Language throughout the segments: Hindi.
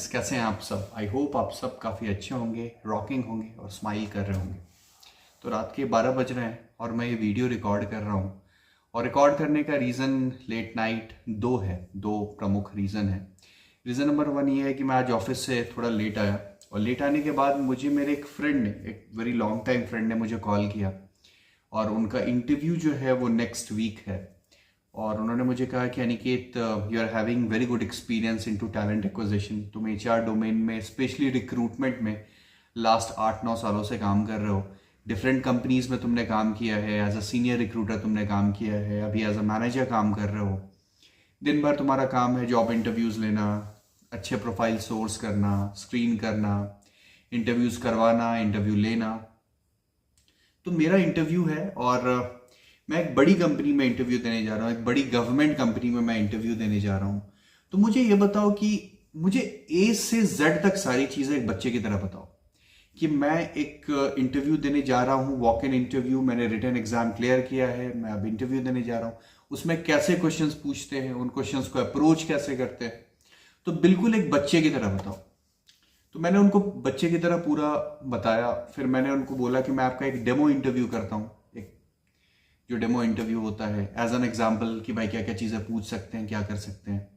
फ्रेंड्स, कैसे हैं आप सब। आई होप आप सब काफ़ी अच्छे होंगे, रॉकिंग होंगे और स्माइल कर रहे होंगे। तो रात के 12 बज रहे हैं और मैं ये वीडियो रिकॉर्ड कर रहा हूँ। और रिकॉर्ड करने का रीज़न लेट नाइट दो है, दो प्रमुख रीज़न है। रीज़न नंबर वन ये है कि मैं आज ऑफिस से थोड़ा लेट आया और लेट आने के बाद मुझे मेरे एक फ्रेंड ने, एक वेरी लॉन्ग टाइम फ्रेंड ने मुझे कॉल किया और उनका इंटरव्यू जो है वो नेक्स्ट वीक है। और उन्होंने मुझे कहा कि Aniket, you are having very good experience into talent acquisition. तुम एचआर डोमेन में, स्पेशली रिक्रूटमेंट में लास्ट 8-9 सालों से काम कर रहे हो। डिफरेंट कंपनीज में तुमने काम किया है, एज अ सीनियर रिक्रूटर तुमने काम किया है, अभी एज अ मैनेजर काम कर रहे हो। दिन भर तुम्हारा काम है जॉब इंटरव्यूज लेना, अच्छे प्रोफाइल सोर्स करना, स्क्रीन करना, इंटरव्यूज करवाना, इंटरव्यू लेना। तो मेरा इंटरव्यू है और मैं एक बड़ी कंपनी में इंटरव्यू देने जा रहा हूँ, एक बड़ी गवर्नमेंट कंपनी में मैं इंटरव्यू देने जा रहा हूँ। तो मुझे ये बताओ कि मुझे ए से जेड तक सारी चीज़ें एक बच्चे की तरह बताओ कि मैं एक इंटरव्यू देने जा रहा हूँ, वॉक इन इंटरव्यू। मैंने रिटन एग्जाम क्लियर किया है, मैं अब इंटरव्यू देने जा रहा हूँ। उसमें कैसे क्वेश्चंस पूछते हैं, उन क्वेश्चंस को अप्रोच कैसे करते हैं, तो बिल्कुल एक बच्चे की तरह बताओ। तो मैंने उनको बच्चे की तरह पूरा बताया। फिर मैंने उनको बोला कि मैं आपका एक डेमो इंटरव्यू करता हूँ, एक जो डेमो इंटरव्यू होता है एज एन एग्जाम्पल कि भाई क्या क्या चीज़ें पूछ सकते हैं, क्या कर सकते हैं।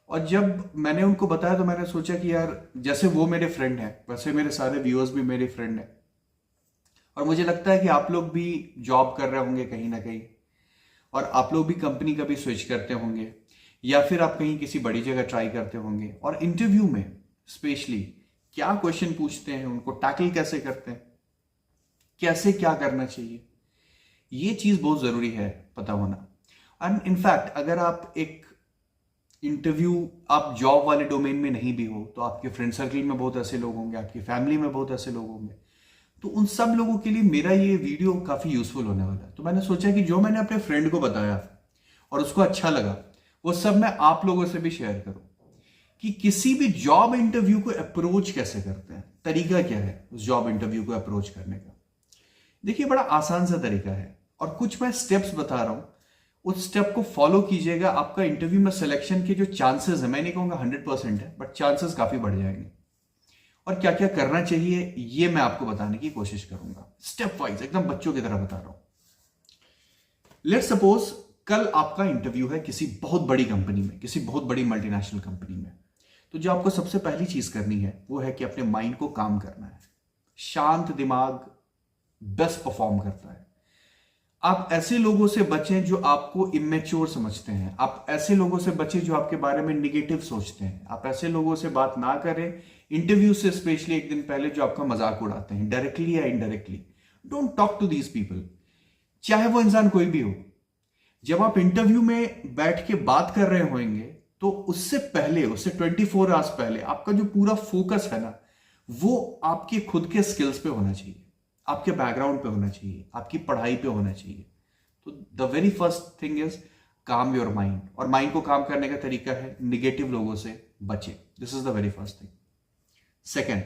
और जब मैंने उनको बताया तो मैंने सोचा कि यार, जैसे वो मेरे फ्रेंड हैं वैसे मेरे सारे व्यूअर्स भी मेरे फ्रेंड हैं। और मुझे लगता है कि आप लोग भी जॉब कर रहे होंगे कहीं ना कहीं, और आप लोग भी कंपनी कभी स्विच करते होंगे या फिर आप कहीं किसी बड़ी जगह ट्राई करते होंगे। और इंटरव्यू में स्पेशली क्या क्वेश्चन पूछते हैं, उनको टैकल कैसे करते हैं, कैसे क्या करना चाहिए, ये चीज बहुत जरूरी है पता होना। एंड इनफैक्ट अगर आप एक इंटरव्यू, आप जॉब वाले डोमेन में नहीं भी हो तो आपके फ्रेंड सर्कल में बहुत ऐसे लोग होंगे, आपकी फैमिली में बहुत ऐसे लोग होंगे। तो उन सब लोगों के लिए मेरा ये वीडियो काफी यूजफुल होने वाला है। तो मैंने सोचा कि जो मैंने अपने फ्रेंड को बताया और उसको अच्छा लगा, वो सब मैं आप लोगों से भी शेयर करूं कि किसी भी जॉब इंटरव्यू को अप्रोच कैसे करते हैं, तरीका क्या है उस जॉब इंटरव्यू को अप्रोच करने का। देखिए, बड़ा आसान सा तरीका है और कुछ मैं स्टेप्स बता रहा हूं, उस स्टेप को फॉलो कीजिएगा। आपका इंटरव्यू में सिलेक्शन के जो चांसेस है, मैं नहीं कहूंगा 100% है, बट चांसेस काफी बढ़ जाएंगे। और क्या क्या करना चाहिए ये मैं आपको बताने की कोशिश करूंगा, स्टेप वाइज, एकदम बच्चों की तरह बता रहा हूं। लेट्स सपोज कल आपका इंटरव्यू है किसी बहुत बड़ी कंपनी में, किसी बहुत बड़ी मल्टीनेशनल कंपनी में। तो जो आपको सबसे पहली चीज करनी है वो है कि अपने माइंड को काम करना है। शांत दिमाग बेस्ट परफॉर्म करता है। आप ऐसे लोगों से बचें जो आपको इमेच्योर समझते हैं। आप ऐसे लोगों से बचें जो आपके बारे में निगेटिव सोचते हैं। आप ऐसे लोगों से बात ना करें इंटरव्यू से स्पेशली एक दिन पहले, जो आपका मजाक उड़ाते हैं डायरेक्टली या indirectly. Don't talk to these people, चाहे वो इंसान कोई भी हो। जब आप इंटरव्यू में बैठ के बात कर रहे होंगे तो उससे पहले, उससे 24 आवर्स पहले आपका जो पूरा फोकस है ना, वो आपके खुद के स्किल्स पे होना चाहिए, आपके बैकग्राउंड पे होना चाहिए, आपकी पढ़ाई पे होना चाहिए। तो the very first thing is काम योर माइंड। और माइंड को काम करने का तरीका है निगेटिव लोगों से बचे। This is the very first thing. Second,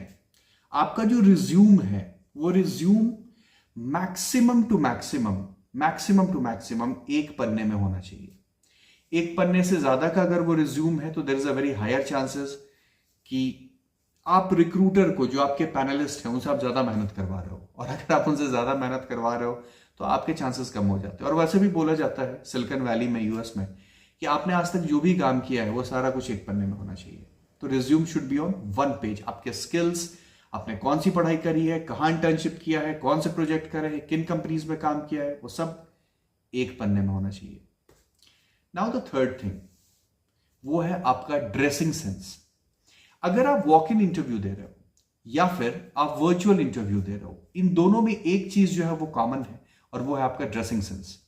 आपका जो रिज्यूम है वो रिज्यूम मैक्सिमम टू मैक्सिमम एक पन्ने में होना चाहिए। एक पन्ने से ज्यादा का अगर वो रिज्यूम है तो there is a very higher chances कि आप रिक्रूटर को, जो आपके पैनलिस्ट हैं, उनसे आप ज्यादा मेहनत करवा रहे हो। और अगर आप उनसे ज्यादा मेहनत करवा रहे हो तो आपके चांसेस कम हो जाते हैं। और वैसे भी बोला जाता है सिलिकॉन वैली में, यूएस में, कि आपने आज तक जो भी काम किया है वो सारा कुछ एक पन्ने में होना चाहिए। तो resume should be on one page. आपके स्किल्स, आपने कौन सी पढ़ाई करी है, कहां इंटर्नशिप किया है, कौन से प्रोजेक्ट करे हैं, किन कंपनीज में काम किया है, वो सब एक पन्ने में होना चाहिए। नाउ द थर्ड थिंग, वो है आपका ड्रेसिंग सेंस। अगर आप वॉक इन इंटरव्यू दे रहे हो या फिर आप वर्चुअल इंटरव्यू दे रहे हो, इन दोनों में एक चीज जो है वो कॉमन है और वो है आपका ड्रेसिंग सेंस।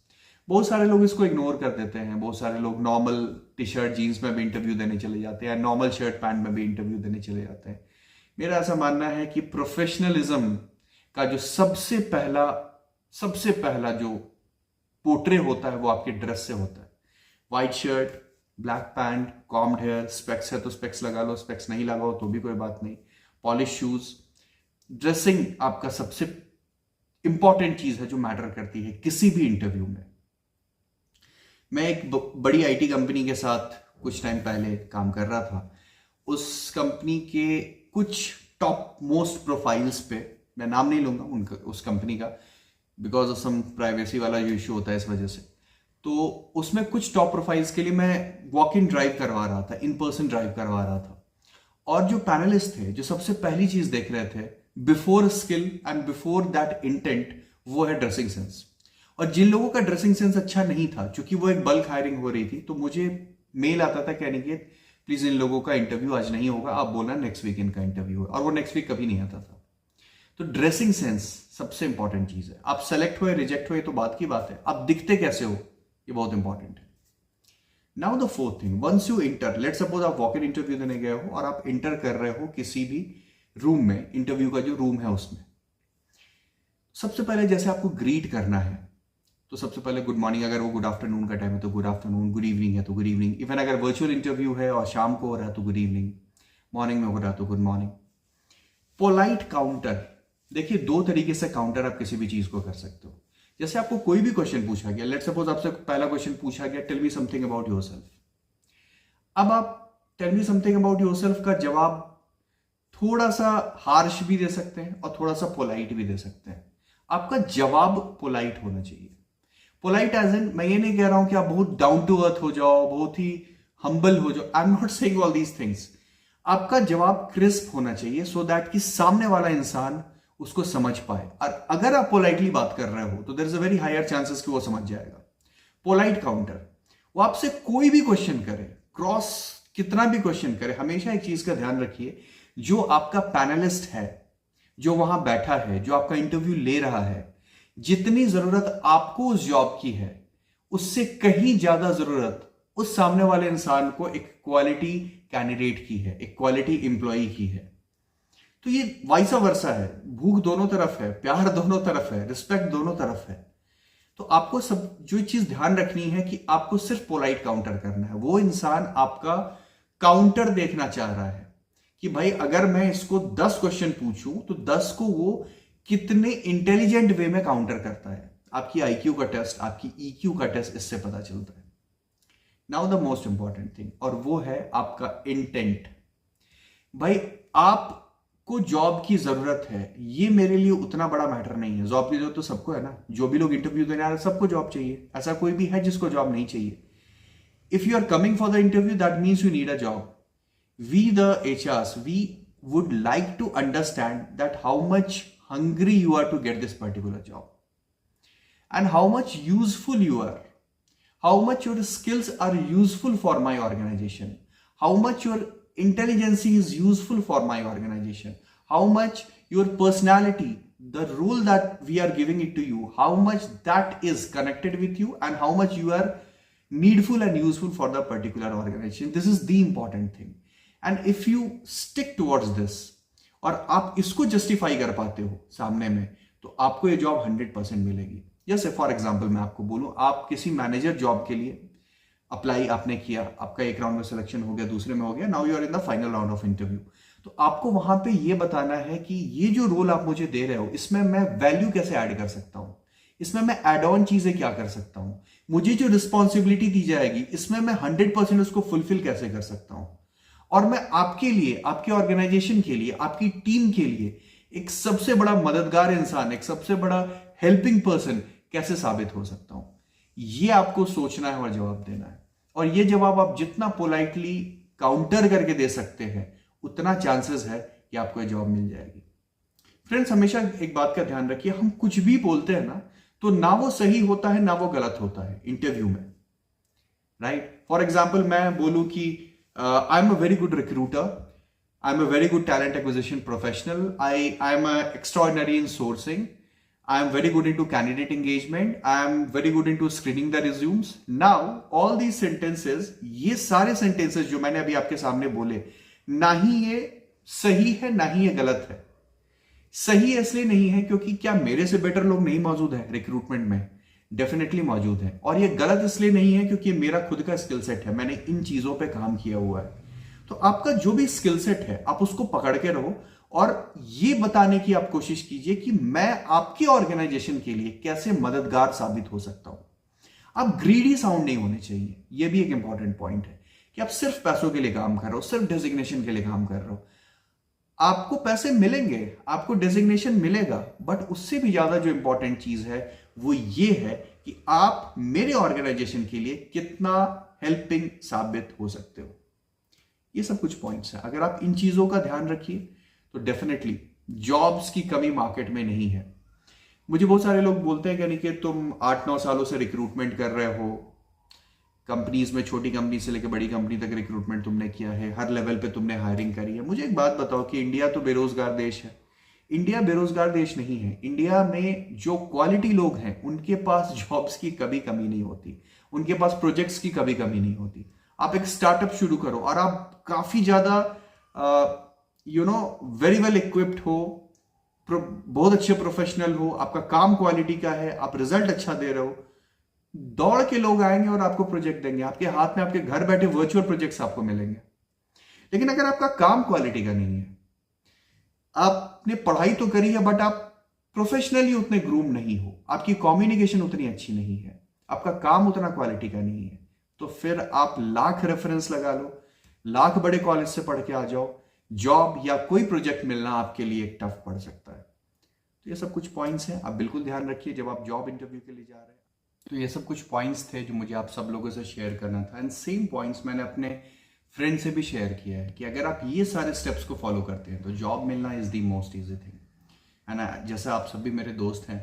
बहुत सारे लोग इसको इग्नोर कर देते हैं। बहुत सारे लोग नॉर्मल टी शर्ट जीन्स में भी इंटरव्यू देने चले जाते हैं, नॉर्मल शर्ट पैंट में भी इंटरव्यू देने चले जाते हैं। मेरा ऐसा मानना है कि प्रोफेशनलिज्म का जो सबसे पहला जो पोर्ट्रे होता है वो आपकी ड्रेस से होता है। White shirt, black pant, combed hair, specs है तो स्पेक्स लगा लो, स्पेक्स नहीं लगाओ तो भी कोई बात नहीं, पॉलिश शूज। ड्रेसिंग आपका सबसे इंपॉर्टेंट चीज है जो मैटर करती है किसी भी इंटरव्यू में। मैं एक बड़ी आईटी कंपनी के साथ कुछ टाइम पहले काम कर रहा था। उस कंपनी के कुछ टॉप मोस्ट प्रोफाइल्स पे, मैं नाम नहीं लूंगा उनका उस कंपनी का बिकॉज ऑफ सम प्राइवेसी वाला जो इशू होता है इस वजह से, तो उसमें कुछ टॉप प्रोफाइल्स के लिए मैं वॉक इन ड्राइव करवा रहा था, इन पर्सन ड्राइव करवा रहा था। और जो पैनलिस्ट थे जो सबसे पहली चीज देख रहे थे before skill and before that intent, वो है ड्रेसिंग सेंस। और जिन लोगों का ड्रेसिंग सेंस अच्छा नहीं था, क्योंकि वो एक बल्क हायरिंग हो रही थी, तो मुझे मेल आता था कहने के प्लीज इन लोगों का इंटरव्यू आज नहीं होगा, आप बोलना नेक्स्ट वीक इनका इंटरव्यू है, और वो नेक्स्ट वीक कभी नहीं आता था। तो ड्रेसिंग सेंस सबसे इंपॉर्टेंट चीज है। आप सेलेक्ट हुए रिजेक्ट हुए तो बात की बात है, आप दिखते कैसे हो ये बहुत इंपॉर्टेंट है। Now the fourth thing, once you enter, let suppose आप वॉक इन इंटरव्यू देने गए हो और आप इंटर कर रहे हो किसी भी रूम में, इंटरव्यू का जो रूम है उसमें, सबसे पहले जैसे आपको ग्रीट करना है, तो सबसे पहले गुड मॉर्निंग, अगर वो गुड आफ्टरनून का टाइम है तो गुड आफ्टरनून, गुड इवनिंग है तो गुड इवनिंग, इवन अगर वर्चुअल इंटरव्यू है और शाम को हो रहा है तो गुड इवनिंग, मॉर्निंग में हो रहा है तो गुड मॉर्निंग। पोलाइट काउंटर, देखिए दो तरीके से काउंटर आप किसी भी चीज को कर सकते हो। जैसे आपको कोई भी क्वेश्चन पूछा गया, लेट सपोज आपसे पहला क्वेश्चन पूछा गया tell me something about yourself. अब आप tell me something about yourself का जवाब थोड़ा सा हार्श भी दे सकते हैं और थोड़ा सा पोलाइट भी दे सकते हैं। आपका जवाब पोलाइट होना चाहिए। पोलाइट एज इन, मैं ये नहीं कह रहा हूं कि आप बहुत डाउन टू अर्थ हो जाओ, बहुत ही हम्बल हो जाओ, I am not saying all these things. आपका जवाब क्रिस्प होना चाहिए सो दैट कि सामने वाला इंसान उसको समझ पाए। और अगर आप पोलाइटली बात कर रहे हो तो there is a very higher chances कि वो समझ जाएगा। पोलाइट काउंटर, वो आपसे कोई भी क्वेश्चन करे, क्रॉस कितना भी क्वेश्चन करे, हमेशा एक चीज का ध्यान रखिए, जो आपका पैनलिस्ट है, जो वहां बैठा है, जो आपका इंटरव्यू ले रहा है, जितनी जरूरत आपको उस जॉब की है उससे कहीं ज्यादा जरूरत उस सामने वाले इंसान को एक क्वालिटी कैंडिडेट की है, एक क्वालिटी इंप्लॉई की है। तो ये वाइसा वर्सा है, भूख दोनों तरफ है, प्यार दोनों तरफ है, रिस्पेक्ट दोनों तरफ है। तो आपको सब जो चीज ध्यान रखनी है कि आपको सिर्फ पोलाइट काउंटर करना है। वो इंसान आपका काउंटर देखना चाह रहा है कि भाई अगर मैं इसको 10 क्वेश्चन पूछूं तो 10 को वो कितने इंटेलिजेंट वे में काउंटर करता है। आपकी आईक्यू का टेस्ट, आपकी ईक्यू का टेस्ट इससे पता चलता है। Now the most important thing, और वो है आपका इंटेंट। भाई आपको जॉब की जरूरत है, ये मेरे लिए उतना बड़ा मैटर नहीं है। जॉब की जरूरत तो सबको है ना, जो भी लोग इंटरव्यू देने आ रहे हैं सबको जॉब चाहिए, ऐसा कोई भी है जिसको जॉब नहीं चाहिए। If you are coming for the interview that means you need a job. We the HRs, we would like to understand that how much hungry you are to get this particular job and how much useful you are, how much your skills are useful for my organization, how much your intelligence is useful for my organization, how much your personality, the role that we are giving it to you, how much that is connected with you and how much you are needful and useful for the particular organization. This is the important thing. And if you stick towards this और आप इसको जस्टिफाई कर पाते हो सामने में, तो आपको ये जॉब 100% मिलेगी। जैसे फॉर एग्जांपल मैं आपको बोलूं, आप किसी मैनेजर जॉब के लिए अप्लाई आपने किया, आपका एक राउंड में सिलेक्शन हो गया, दूसरे में हो गया, now you are in the final round of interview. तो आपको वहां पे ये बताना है कि ये जो रोल आप मुझे दे रहे हो इसमें मैं वैल्यू कैसे ऐड कर सकता हूं, इसमें मैं एड ऑन चीजें क्या कर सकता हूं, मुझे जो रिस्पॉन्सिबिलिटी दी जाएगी इसमें मैं 100% उसको फुलफिल कैसे कर सकता हूं, और मैं आपके लिए, आपके ऑर्गेनाइजेशन के लिए, आपकी टीम के लिए एक सबसे बड़ा मददगार इंसान, एक सबसे बड़ा हेल्पिंग पर्सन कैसे साबित हो सकता हूं। ये आपको सोचना है और जवाब देना है। और ये जवाब आप जितना पोलाइटली काउंटर करके दे सकते हैं उतना चांसेस है कि आपको ये जॉब मिल जाएगी। फ्रेंड्स, हमेशा एक बात का ध्यान रखिए, हम कुछ भी बोलते हैं ना तो ना वो सही होता है ना वो गलत होता है इंटरव्यू में, राइट। फॉर एग्जाम्पल मैं बोलूं कि I'm a very good recruiter. I'm a very good talent acquisition professional. I am extraordinary in sourcing. I am very good into candidate engagement. I am very good into screening the resumes. Now, all these sentences, ये सारे sentences जो मैंने अभी आपके सामने बोले, ना ही ये सही है ना ही ये गलत है। सही इसलिए नहीं है क्योंकि क्या मेरे से बेटर लोग नहीं मौजूद हैं रिक्रूटमेंट में, डेफिनेटली मौजूद है। और ये गलत इसलिए नहीं है क्योंकि मेरा खुद का स्किल सेट है, मैंने इन चीजों पे काम किया हुआ है। तो आपका जो भी स्किल सेट है आप उसको पकड़ के रहो और ये बताने की आप कोशिश कीजिए कि मैं आपके ऑर्गेनाइजेशन के लिए कैसे मददगार साबित हो सकता हूं। आप ग्रीडी साउंड नहीं होने चाहिए, ये भी एक इंपॉर्टेंट पॉइंट है कि आप सिर्फ पैसों के लिए काम कर रहे हो, सिर्फ डेजिग्नेशन के लिए काम कर रहे हो। आपको पैसे मिलेंगे, आपको डेजिग्नेशन मिलेगा, बट उससे भी ज्यादा जो इंपॉर्टेंट चीज है वो ये है कि आप मेरे ऑर्गेनाइजेशन के लिए कितना हेल्पिंग साबित हो सकते हो। ये सब कुछ पॉइंट्स हैं। अगर आप इन चीजों का ध्यान रखिए तो डेफिनेटली जॉब्स की कमी मार्केट में नहीं है। मुझे बहुत सारे लोग बोलते हैं कि तुम 8-9 सालों से रिक्रूटमेंट कर रहे हो, कंपनीज में, छोटी कंपनी से लेकर बड़ी कंपनी तक रिक्रूटमेंट तुमने किया है, हर लेवल पे तुमने हायरिंग करी है। मुझे एक बात बताओ कि इंडिया तो बेरोजगार देश है। इंडिया बेरोजगार देश नहीं है। इंडिया में जो क्वालिटी लोग हैं उनके पास जॉब्स की कभी कमी नहीं होती, उनके पास प्रोजेक्ट्स की कभी कमी नहीं होती। आप एक स्टार्टअप शुरू करो और आप काफी ज्यादा वेरी वेल इक्विप्ड हो, बहुत अच्छे प्रोफेशनल हो, आपका काम क्वालिटी का है, आप रिजल्ट अच्छा दे रहे हो, दौड़ के लोग आएंगे और आपको प्रोजेक्ट देंगे, आपके हाथ में, आपके घर बैठे वर्चुअल प्रोजेक्ट्स आपको मिलेंगे। लेकिन अगर आपका काम क्वालिटी का नहीं है, आपने पढ़ाई तो करी है बट आप प्रोफेशनली उतने ग्रूम नहीं हो, आपकी कम्युनिकेशन उतनी अच्छी नहीं है, आपका काम उतना क्वालिटी का नहीं है, तो फिर आप लाख रेफरेंस लगा लो, लाख बड़े कॉलेज से पढ़ के आ जाओ, जॉब या कोई प्रोजेक्ट मिलना आपके लिए टफ पड़ सकता है। तो ये सब कुछ पॉइंट्स हैं, आप बिल्कुल ध्यान रखिए जब आप जॉब इंटरव्यू के लिए जा रहे हैं। तो ये सब कुछ पॉइंट्स थे जो मुझे आप सब लोगों से शेयर करना था, एंड सेम पॉइंट्स मैंने अपने फ्रेंड से भी शेयर किया है कि अगर आप ये सारे स्टेप्स को फॉलो करते हैं तो जॉब मिलना is the most easy thing. And जैसे आप सभी मेरे दोस्त हैं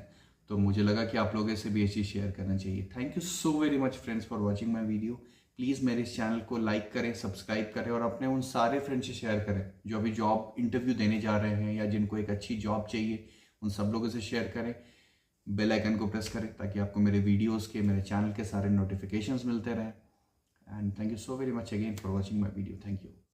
तो मुझे लगा कि आप लोगों से भी ये चीज़ शेयर करना चाहिए। Thank you so very much friends for watching my video. Please मेरे इस चैनल को लाइक करें, सब्सक्राइब करें और अपने उन सारे फ्रेंड्स से शेयर करें जो अभी जॉब इंटरव्यू देने जा रहे हैं या जिनको एक अच्छी जॉब चाहिए, उन सब लोगों से शेयर करें। बेल आइकन को प्रेस करें ताकि आपको मेरे वीडियोस के, मेरे चैनल के सारे नोटिफिकेशंस मिलते रहें। And thank you so very much again for watching my video. Thank you.